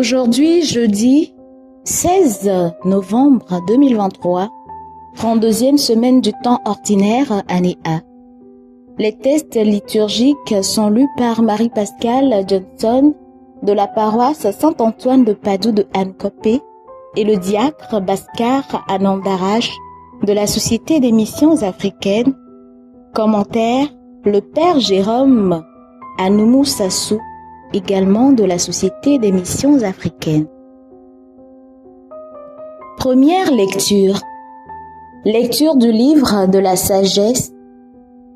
Aujourd'hui, jeudi 16 novembre 2023, 32e semaine du temps ordinaire, année A. Les textes liturgiques sont lus par Marie-Pascale Johnson de la paroisse Saint-Antoine de Padoue de Anne-Copé et le diacre Bhaskar Anandarash de la Société des missions africaines. Commentaire, le Père Jérôme Anoumou Sassou, également de la Société des missions africaines. Première lecture. Lecture du livre de la sagesse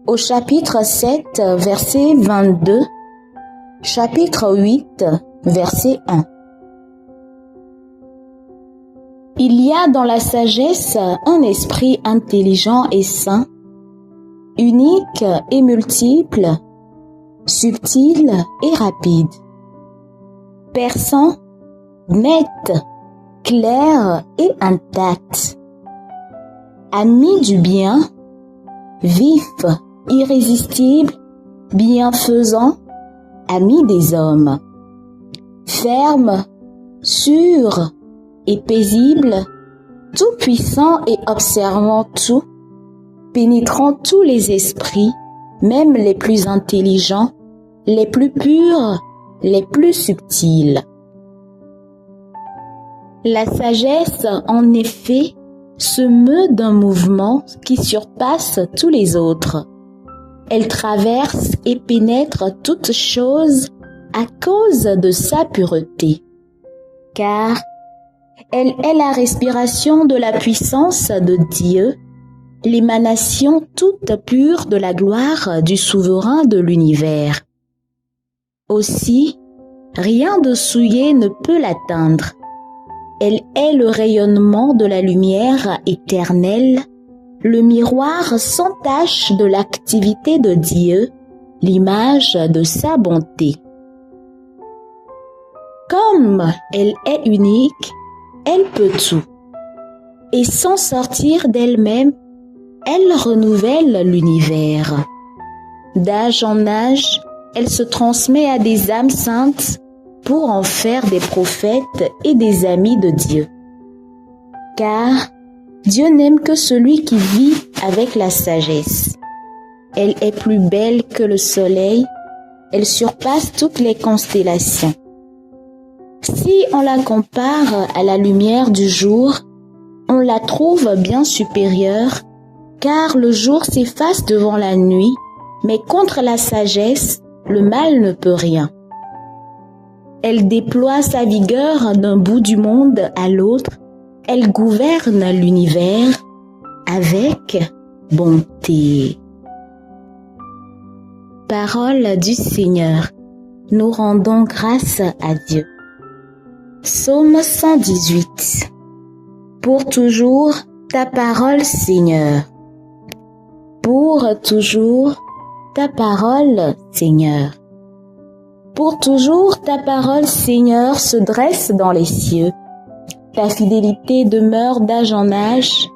au chapitre 7, verset 22, chapitre 8, verset 1. Il y a dans la sagesse un esprit intelligent et saint, unique et multiple, subtil et rapide, perçant, net, clair et intact, ami du bien, vif, irrésistible, bienfaisant, ami des hommes, ferme, sûr et paisible, tout puissant et observant tout, pénétrant tous les esprits, même les plus intelligents, les plus purs, les plus subtils. La sagesse, en effet, se meut d'un mouvement qui surpasse tous les autres. Elle traverse et pénètre toutes choses à cause de sa pureté, car elle est la respiration de la puissance de Dieu, l'émanation toute pure de la gloire du souverain de l'univers. Aussi, rien de souillé ne peut l'atteindre. Elle est le rayonnement de la lumière éternelle, le miroir sans tache de l'activité de Dieu, l'image de sa bonté. Comme elle est unique, elle peut tout. Et sans sortir d'elle-même, elle renouvelle l'univers. D'âge en âge, elle se transmet à des âmes saintes pour en faire des prophètes et des amis de Dieu. Car Dieu n'aime que celui qui vit avec la sagesse. Elle est plus belle que le soleil, elle surpasse toutes les constellations. Si on la compare à la lumière du jour, on la trouve bien supérieure, car le jour s'efface devant la nuit, mais contre la sagesse, le mal ne peut rien. Elle déploie sa vigueur d'un bout du monde à l'autre, elle gouverne l'univers avec bonté. Parole du Seigneur, nous rendons grâce à Dieu. Psaume 118. Pour toujours, ta parole, Seigneur. Pour toujours, ta parole, Seigneur. Pour toujours, ta parole, Seigneur, se dresse dans les cieux. Ta fidélité demeure d'âge en âge.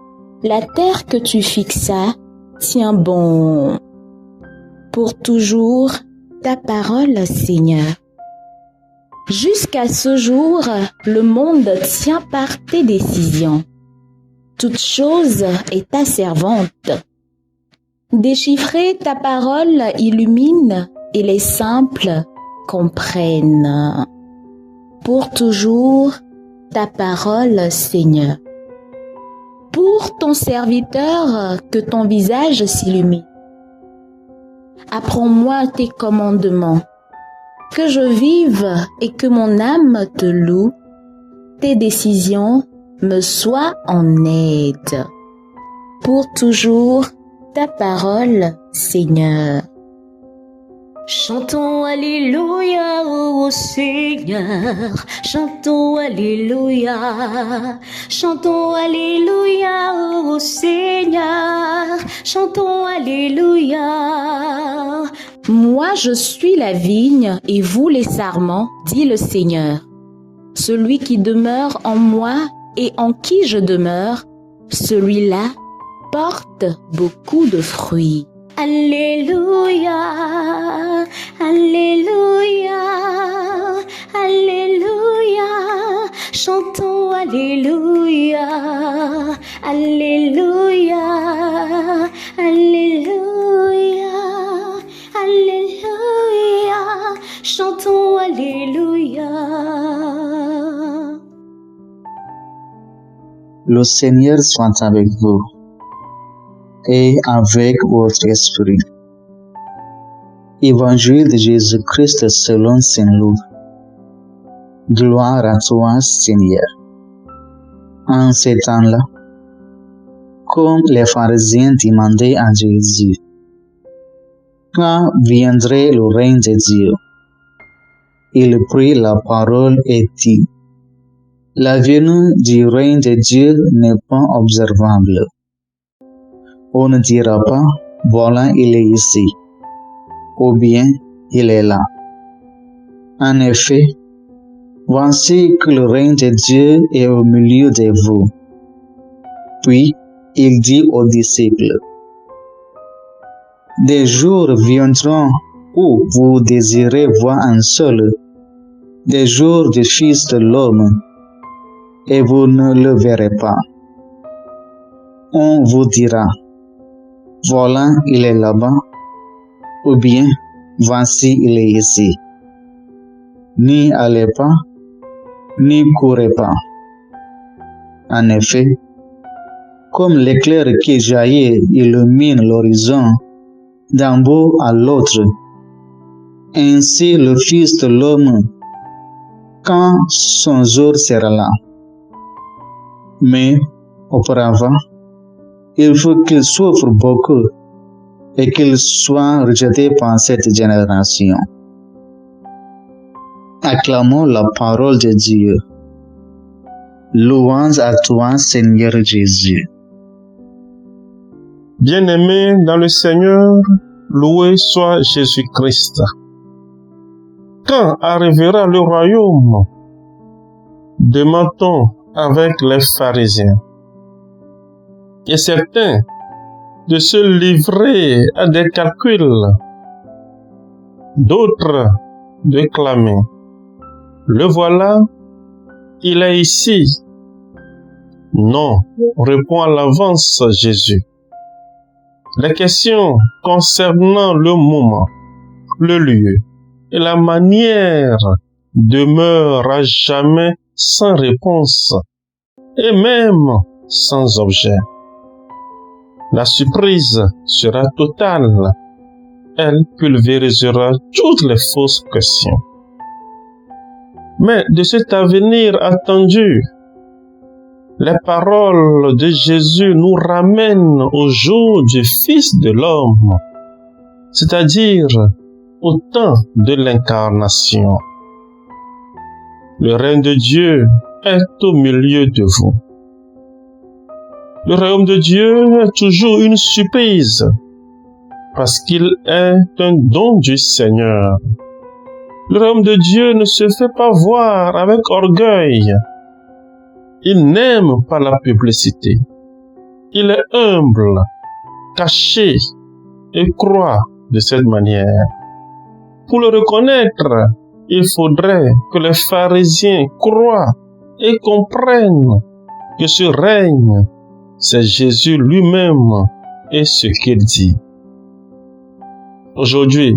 La terre que tu fixas tient bon. Pour toujours, ta parole, Seigneur. Jusqu'à ce jour, le monde tient par tes décisions. Toute chose est ta servante. Déchiffrer ta parole illumine et les simples comprennent. Pour toujours, ta parole, Seigneur. Pour ton serviteur, que ton visage s'illumine. Apprends-moi tes commandements, que je vive et que mon âme te loue. Tes décisions me soient en aide. Pour toujours, ta parole, Seigneur. Chantons Alléluia au Seigneur, chantons Alléluia, chantons Alléluia au Seigneur, chantons Alléluia. Moi je suis la vigne et vous les sarments, dit le Seigneur. Celui qui demeure en moi et en qui je demeure, celui-là porte beaucoup de fruits. Alléluia, Alléluia, Alléluia, chantons Alléluia, Alléluia, Alléluia, Alléluia, chantons Alléluia. Le Seigneur soit avec vous et avec votre esprit. Évangile de Jésus-Christ selon Saint Luc. Gloire à toi, Seigneur. En ces temps-là, comme les pharisiens demandaient à Jésus, quand viendrait le règne de Dieu, il prit la parole et dit, la venue du règne de Dieu n'est pas observable. On ne dira pas, voilà, il est ici, ou bien, il est là. En effet, voici que le règne de Dieu est au milieu de vous. Puis, il dit aux disciples, des jours viendront où vous désirez voir un seul, des jours du Fils de l'homme, et vous ne le verrez pas. On vous dira, voilà, il est là-bas, ou bien, voici, il est ici. N'y allez pas, n'y courez pas. En effet, comme l'éclair qui jaillit illumine l'horizon d'un bout à l'autre, ainsi le Fils de l'homme, quand son jour sera là. Mais, auparavant, il faut qu'il souffre beaucoup et qu'il soit rejeté par cette génération. Acclamons la parole de Dieu. Louange à toi, Seigneur Jésus. Bien-aimés dans le Seigneur, loué soit Jésus-Christ. Quand arrivera le royaume? Demandons avec les pharisiens. Et certains de se livrer à des calculs, d'autres de clamer, le voilà, il est ici. Non, répond à l'avance Jésus. Les questions concernant le moment, le lieu et la manière demeurent à jamais sans réponse et même sans objet. La surprise sera totale. Elle pulvérisera toutes les fausses questions. Mais de cet avenir attendu, les paroles de Jésus nous ramènent au jour du Fils de l'homme, c'est-à-dire au temps de l'incarnation. Le règne de Dieu est au milieu de vous. Le royaume de Dieu est toujours une surprise, parce qu'il est un don du Seigneur. Le royaume de Dieu ne se fait pas voir avec orgueil. Il n'aime pas la publicité. Il est humble, caché et croit de cette manière. Pour le reconnaître, il faudrait que les pharisiens croient et comprennent que ce règne, c'est Jésus lui-même et ce qu'il dit. Aujourd'hui,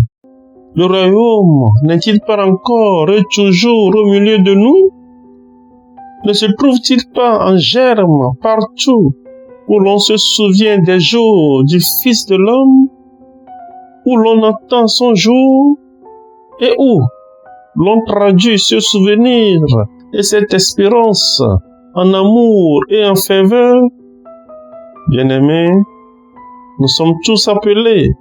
le royaume n'est-il pas encore et toujours au milieu de nous? Ne se trouve-t-il pas en germe partout où l'on se souvient des jours du Fils de l'homme, où l'on entend son jour et où l'on traduit ce souvenir et cette espérance en amour et en faveur? Bien-aimés, nous sommes tous appelés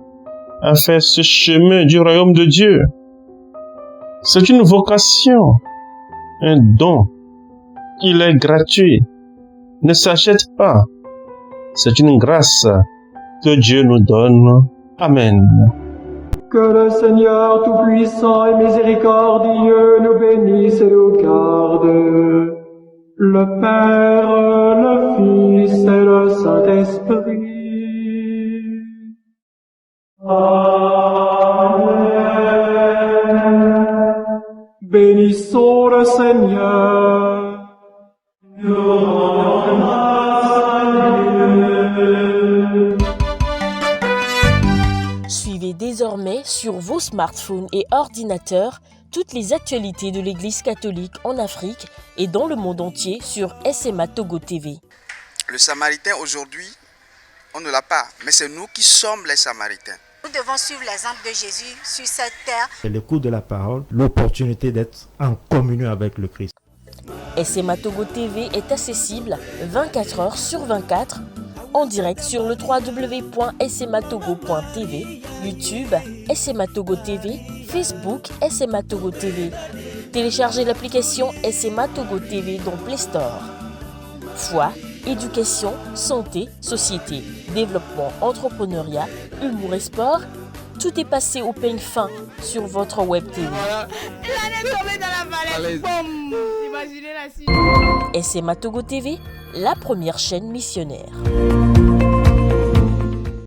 à faire ce chemin du royaume de Dieu. C'est une vocation, un don. Il est gratuit, ne s'achète pas. C'est une grâce que Dieu nous donne. Amen. Que le Seigneur Tout-Puissant et Miséricordieux nous bénisse et nous garde. Le Père, le Fils et le Saint-Esprit. Amen. Bénisse Seigneur. Nous rendons grâce à Dieu. Suivez désormais sur vos smartphones et ordinateurs toutes les actualités de l'Église catholique en Afrique et dans le monde entier sur SMA Togo TV. Le Samaritain aujourd'hui, on ne l'a pas, mais c'est nous qui sommes les Samaritains. Nous devons suivre l'exemple de Jésus sur cette terre. L'écoute de la parole, l'opportunité d'être en communion avec le Christ. SMA Togo TV est accessible 24 heures sur 24 en direct sur le www.smatogo.tv, YouTube SMA Togo TV, Facebook SMA Togo TV. Téléchargez l'application SMA Togo TV dans Play Store. Foi, éducation, santé, société, développement, entrepreneuriat, humour et sport, tout est passé au peigne fin sur votre web TV. SMA Togo TV, la première chaîne missionnaire.